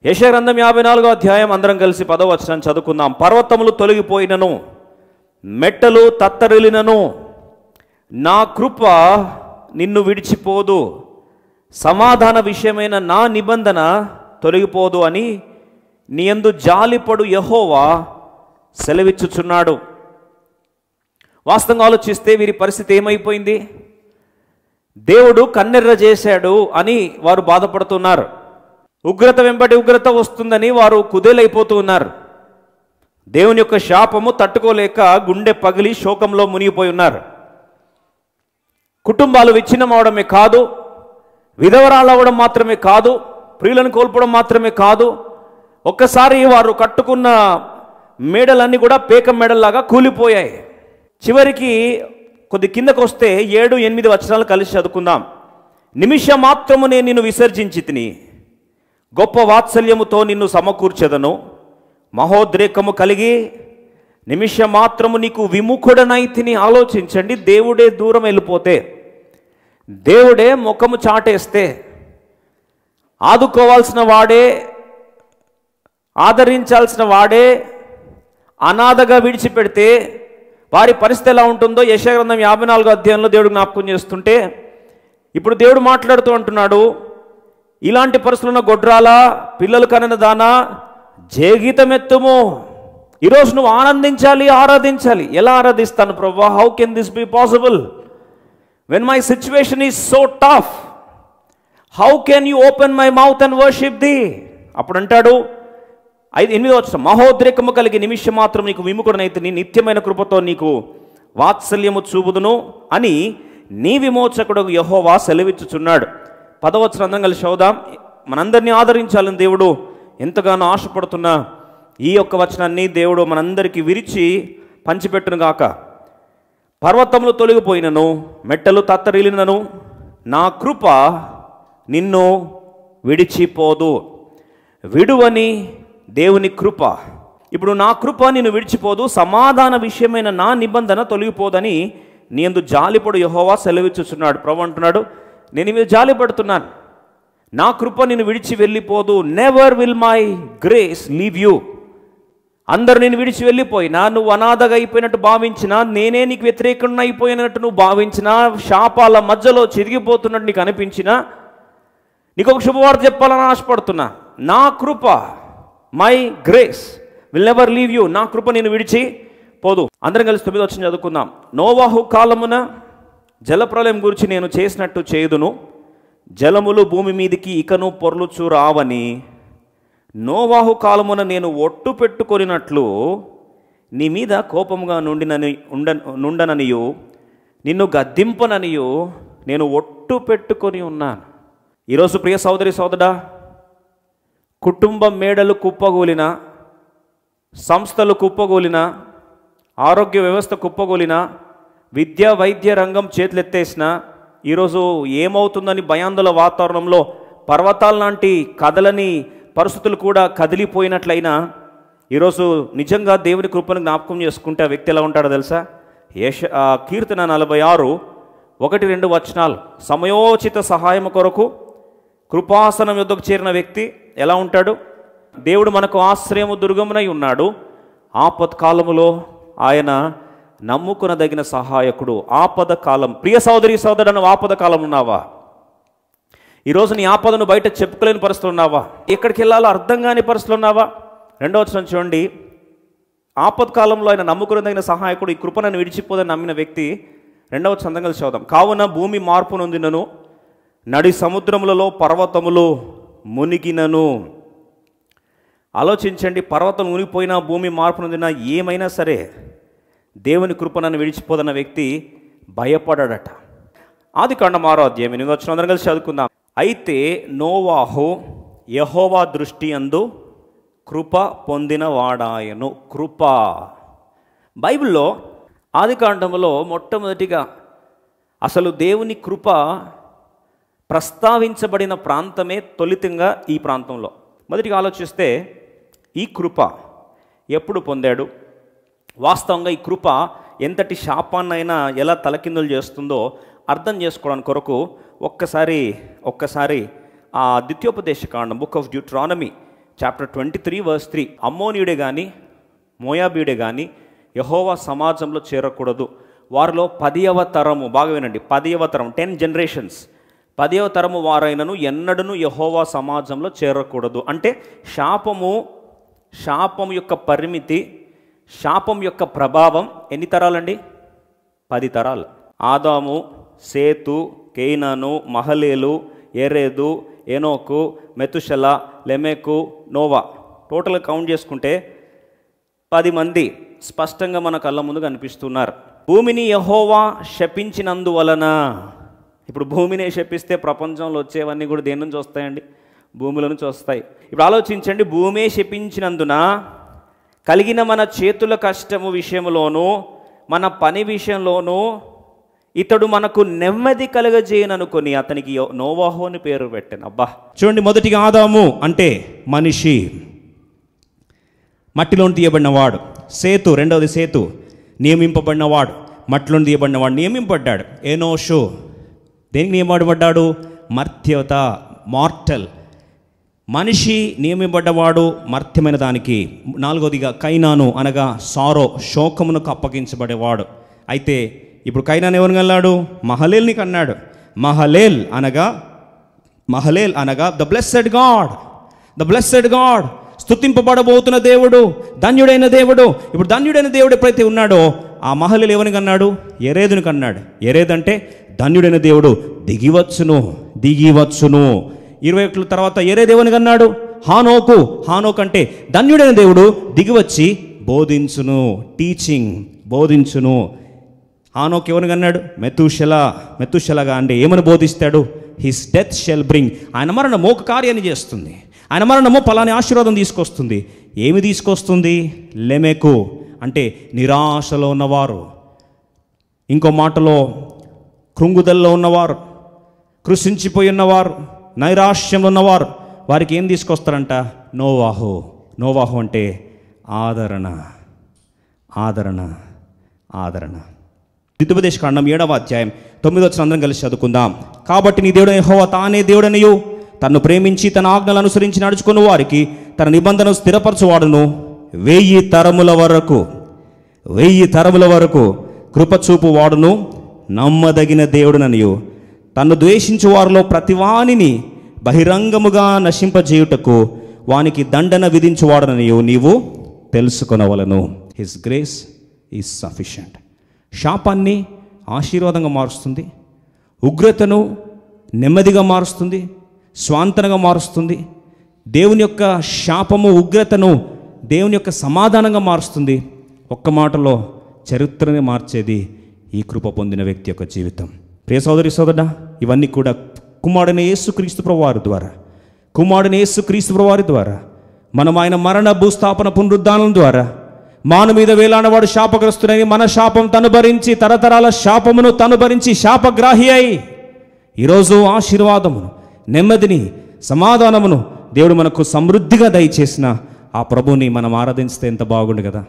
యెషయా గ్రంథం 54వ అధ్యాయం అందరం కలిసి 10వ వచనం చదువుకుందాం. పర్వతములు తొలగిపోయినను, మెట్టలు తత్తరిల్లినను, నా కృప నిన్ను విడిచిపోదు, సమాధాన విషయమైన నా నిబంధన తొలగిపోదు అని నీ యందు జాలిపడు యెహోవా సెలవిచ్చుచున్నాడు. వాస్తవంగా ఆలోచిస్తే వీరి పరిస్థితి ఏమైపోయింది? దేవుడు కన్నెర్ర చేశాడు అని వారు బాధపడుతున్నారు. ఉగ్రత వెంబడి ఉగ్రత వస్తుందని వారు కుదేలైపోతూ ఉన్నారు. దేవుని యొక్క శాపము తట్టుకోలేక గుండె పగిలి శోకంలో మునిగిపోయి ఉన్నారు. కుటుంబాలు విచ్ఛిన్నం అవడమే కాదు, విధవరాలు అవ్వడం మాత్రమే కాదు, ప్రియులను కోల్పోవడం మాత్రమే కాదు, ఒక్కసారి వారు కట్టుకున్న మేడలన్నీ కూడా పేక మేడల్లాగా కూలిపోయాయి. చివరికి కొద్ది కిందకు వస్తే 7-8 వచనాలు కలిసి చదువుకుందాం. నిమిషం మాత్రము నేను నిన్ను విసర్జించి తిని, గొప్ప వాత్సల్యముతో నిన్ను సమకూర్చెదను, మహోద్రేకము కలిగి నిమిషం మాత్రము నీకు విముఖుడనైతిని. ఆలోచించండి, దేవుడే దూరం వెళ్ళిపోతే, దేవుడే ముఖము చాటేస్తే, ఆదుకోవాల్సిన వాడే, ఆదరించాల్సిన వాడే అనాథగా విడిచిపెడితే వారి పరిస్థితి ఎలా ఉంటుందో యెషయా గ్రంథం 54వ అధ్యాయంలో దేవుడు జ్ఞాపకం చేస్తుంటే, ఇప్పుడు దేవుడు మాట్లాడుతూ అంటున్నాడు, ఇలాంటి పరిస్థితుల్లో గొడ్రాల పిల్లలు కనిన దానా జేగీతమెత్తుము. ఈరోజు నువ్వు ఆనందించాలి, ఆరాధించాలి. ఎలా ఆరాధిస్తాను ప్రభువా? How can this be possible when my situation is so tough? How can you open my mouth and worship the? అప్పుడు అంటాడు 8వ వచనం, మహోద్రేకము కలిగి నిమిషం మాత్రం నీకు విముఖుడనైతే నీ నిత్యమైన కృపతో నీకు వాత్సల్యము చూపుదును అని నీ విమోచకుడు యెహోవా సెలవిచ్చుచున్నాడు. 10వ వచనం అందరం కలిసి చదువుదాం. మనందరినీ ఆదరించాలని దేవుడు ఎంతగానో ఆశపడుతున్న ఈ యొక్క వచనాన్ని దేవుడు మనందరికీ విరిచి పంచిపెట్టును గాక. పర్వతములు తొలగిపోయినను, మెట్టలు తత్తరిల్లినను, నా కృప నిన్ను విడిచిపోదు. విడువని దేవుని కృప. ఇప్పుడు నా కృప నిన్ను విడిచిపోదు, సమాధాన విషయమైన నా నిబంధన తొలగిపోదని నీ యందు జాలిపడు యెహోవా సెలవిచ్చుచున్నాడు. ప్రభు అంటున్నాడు, నేను మీద జాలిపడుతున్నాను, నా కృప నిన్ను విడిచి వెళ్ళిపోదు. Never will my grace leave you. అందరు నేను విడిచి వెళ్ళిపోయినా, నువ్వు అనాథగా అయిపోయినట్టు భావించినా, నేనే నీకు వ్యతిరేకంగా అయిపోయినట్టు నువ్వు భావించినా, శాపాల మధ్యలో చిరిగిపోతున్నట్టు నీకు అనిపించినా, నీకు ఒక శుభవార్త చెప్పాలని ఆశపడుతున్నా. నా కృప, my grace will never leave you. నా కృప నేను విడిచి పోదు. అందరం కలిసి 9వ వచనం చదువుకుందాం. నోవాహు కాలమున జలప్రలయం గురించి నేను చేసినట్టు చేయుదును, జలములు భూమి మీదికి ఇకను పొర్లుచు రావని, నోవాహు కాలమున నేను ఒట్టు పెట్టుకొనినట్లు నీ మీద కోపముగా నుండననియు నిన్ను గద్దింపననియు నేను ఒట్టు పెట్టుకొని ఉన్నాను. ఈరోజు ప్రియ సోదరి సోదరా, కుటుంబం మేడలు కుప్పగూలిన, సంస్థలు కుప్పగూలిన, ఆరోగ్య వ్యవస్థ కుప్పగూలిన, విద్యా వైద్య రంగం చేతులెత్తేసిన, ఈరోజు ఏమవుతుందని భయాందోళన వాతావరణంలో పర్వతాల లాంటి కదలని పరిస్థితులు కూడా కదిలిపోయినట్లయినా, ఈరోజు నిజంగా దేవుని కృపను జ్ఞాపకం చేసుకుంటే ఆ వ్యక్తి ఎలా ఉంటాడో తెలుసా? కీర్తన 46:1-2 వచనాలు. సమయోచిత సహాయం కొరకు కృపాసనం యొద్దకు చేరిన వ్యక్తి ఎలా ఉంటాడు? దేవుడు మనకు ఆశ్రయము దుర్గమునై ఉన్నాడు, ఆపత్కాలములో ఆయన నమ్ముకునదగిన సహాయకుడు. ఆపద కాలం. ప్రియ సోదరి సోదరుడు, ఆపద కాలం ఉన్నావా? ఈరోజు నీ ఆపదను బయట చెప్పుకోలేని పరిస్థితులు ఉన్నావా? ఎక్కడికి వెళ్ళాలో అర్థం కాని పరిస్థితులు ఉన్నావా? 2వ వచనం చూడండి. ఆపత్కాలంలో ఆయన నమ్ముకునదగిన సహాయకుడు, ఈ కృప నన్ను విడిచిపోదని నమ్మిన వ్యక్తి. 2వ వచనం కలిసి చదువుదాం. కావున భూమి మార్పు నొందినను, నడి సముద్రములలో పర్వతములు మునిగినను. ఆలోచించండి, పర్వతం మునిగిపోయినా, భూమి మార్పు నొందినా, ఏమైనా సరే దేవుని కృప నన్ను విడిచిపోదన్న వ్యక్తి భయపడాడట. ఆదికాండం 6వ అధ్యాయం 8వ వచనం అందరం కలిసి చదువుకుందాం. అయితే నోవాహు యెహోవా దృష్టి యందు కృప పొందిన వాడాయను. కృప బైబిల్లో ఆదికాండంలో మొట్టమొదటిగా అసలు దేవుని కృప ప్రస్తావించబడిన ప్రాంతమే తొలితంగా ఈ ప్రాంతంలో. మొదటిగా ఆలోచిస్తే ఈ కృప ఎప్పుడు పొందాడు? వాస్తవంగా ఈ కృప ఎంతటి శాపాన్నైనా ఎలా తలకిందులు చేస్తుందో అర్థం చేసుకోవడానికి కొరకు ఒక్కసారి ఆ ద్వితీయోపదేశ కాండం, book of Deuteronomy chapter 23 verse 3, అమ్మోనీయుడే కానీ మోయాబీయుడే కానీ యెహోవా సమాజంలో చేరకూడదు, వారిలో 10వ తరము, బాగా వినండి, 10వ తరం, 10 generations, 10వ తరము వారైనను ఎన్నడను యెహోవా సమాజంలో చేరకూడదు. అంటే శాపం యొక్క పరిమితి, శాపం యొక్క ప్రభావం ఎన్ని తరాలండి? 10 తరాలు. ఆదాము, సేతు, కేయినాను, మహలేలు, ఎరేదు, ఎనోకు, మెతుషెల, లెమెకు, నోవా, టోటల్గా కౌంట్ చేసుకుంటే 10 మంది స్పష్టంగా మన కళ్ళ ముందు కనిపిస్తున్నారు. భూమిని యెహోవా శపించినందువలన, ఇప్పుడు భూమిని శపిస్తే ప్రపంచంలో వచ్చేవన్నీ కూడా దేని నుంచి వస్తాయండి? భూమిలో నుంచి వస్తాయి. ఇప్పుడు ఆలోచించండి, భూమే శపించినందున కలిగిన మన చేతుల కష్టము విషయంలోనూ మన పని విషయంలోనూ ఇతడు మనకు నెమ్మది కలగజేయననుకొని అతనికి నోవాహు అని పేరు పెట్టాను. అబ్బా చూడండి, మొదటిగా ఆదాము అంటే మనిషి, మట్టిలోని తీయబడినవాడు. సేతు, రెండవది సేతు, నియమింపబడినవాడు, మట్టిలోని తీయబడినవాడు, నియమింపబడ్డాడు. ఎనోషు దేనికి నియమింపబడ్డాడు? మర్త్యత, మార్టల్, మనిషి నియమింపబడ్డవాడు మర్త్యమైన దానికి. నాలుగోదిగా కైనాను అనగా సారో, శోకమునకు అప్పగించబడేవాడు. అయితే ఇప్పుడు కైనాను ఎవరిని కన్నాడు? మహలేల్ని కన్నాడు. మహలేల్ అనగా ద బ్లెస్సెడ్ గాడ్, స్తుతింపబడబోతున్న దేవుడు, ధన్యుడైన దేవుడు. ఇప్పుడు ధన్యుడైన దేవుడు ఎప్పుడైతే ఉన్నాడో ఆ మహలేలు ఎవరిని కన్నాడు? ఎరేదుని కన్నాడు. ఎరేదంటే ధన్యుడైన దేవుడు దిగివచ్చును. 21 తర్వాత ఎరేదేవుని కన్నాడు? హానోకు అంటే ధన్యుడైన దేవుడు దిగివచ్చి బోధించును, బోధించును. హానోకు ఎవరిని కన్నాడు? మెతుషెలగా అంటే ఏమని బోధిస్తాడు? హిస్ డెత్ షెల్ బ్రింగ్, ఆయన మరణము ఒక కార్యాన్ని చేస్తుంది, ఆయన మరణము పలాని ఆశీర్వాదం తీసుకొస్తుంది. ఏమి తీసుకొస్తుంది? లెమెకు అంటే నిరాశలో ఉన్నవారు, ఇంకో మాటలో కృంగుదల్లో ఉన్నవారు, కృషించిపోయి ఉన్నవారు, నైరాశ్యంలో ఉన్నవారు, వారికి ఏం తీసుకొస్తారంట? నోవాహు అంటే ఆదరణ. ద్వితీయోపదేశకాండం 7వ అధ్యాయం 9వ వచనం అందరం కలిసి చదువుకుందాం. కాబట్టి నీ దేవుడైన యెహోవా తానే దేవుడనియు, తన్ను ప్రేమించి తన ఆజ్ఞలు అనుసరించి నడుచుకున్న వారికి తన నిబంధనను స్థిరపరచువాడును, 1000 తరముల వరకు కృపచూపు వాడును, నమ్మదగిన దేవుడుననియు, తన్ను ద్వేషించు వారిలో ప్రతివానిని బహిరంగముగా నశింపజేయుటకు వానికి దండన విధించువాడననియు నీవు తెలుసుకొనవలను. His grace is sufficient. శాపాన్ని ఆశీర్వాదంగా మారుస్తుంది, ఉగ్రతను నెమ్మదిగా మారుస్తుంది, స్వాంతనగా మారుస్తుంది. దేవుని యొక్క శాపము ఉగ్రతను దేవుని యొక్క సమాధానంగా మారుస్తుంది. ఒక్క మాటలో చరిత్రని మార్చేది ఈ కృప పొందిన వ్యక్తి యొక్క జీవితం. ప్రియ సోదరి సోదరుడా, ఇవన్నీ కూడా కుమారుడైన యేసుక్రీస్తు ప్రభువారి ద్వారా మనం ఆయన మరణ, భూస్థాపన, పునరుద్ధానం ద్వారా మాను మీద వేలాడవాడు శాపగ్రస్తుడని మన శాపం తను భరించి, తరతరాల శాపమును తను భరించి శాపగ్రాహి అయి ఈరోజు ఆశీర్వాదమును, నెమ్మదిని, సమాధానమును దేవుడు మనకు సమృద్ధిగా దయచేసిన ఆ ప్రభుని మనం ఆరాధించితే ఎంత బాగుండు కదా.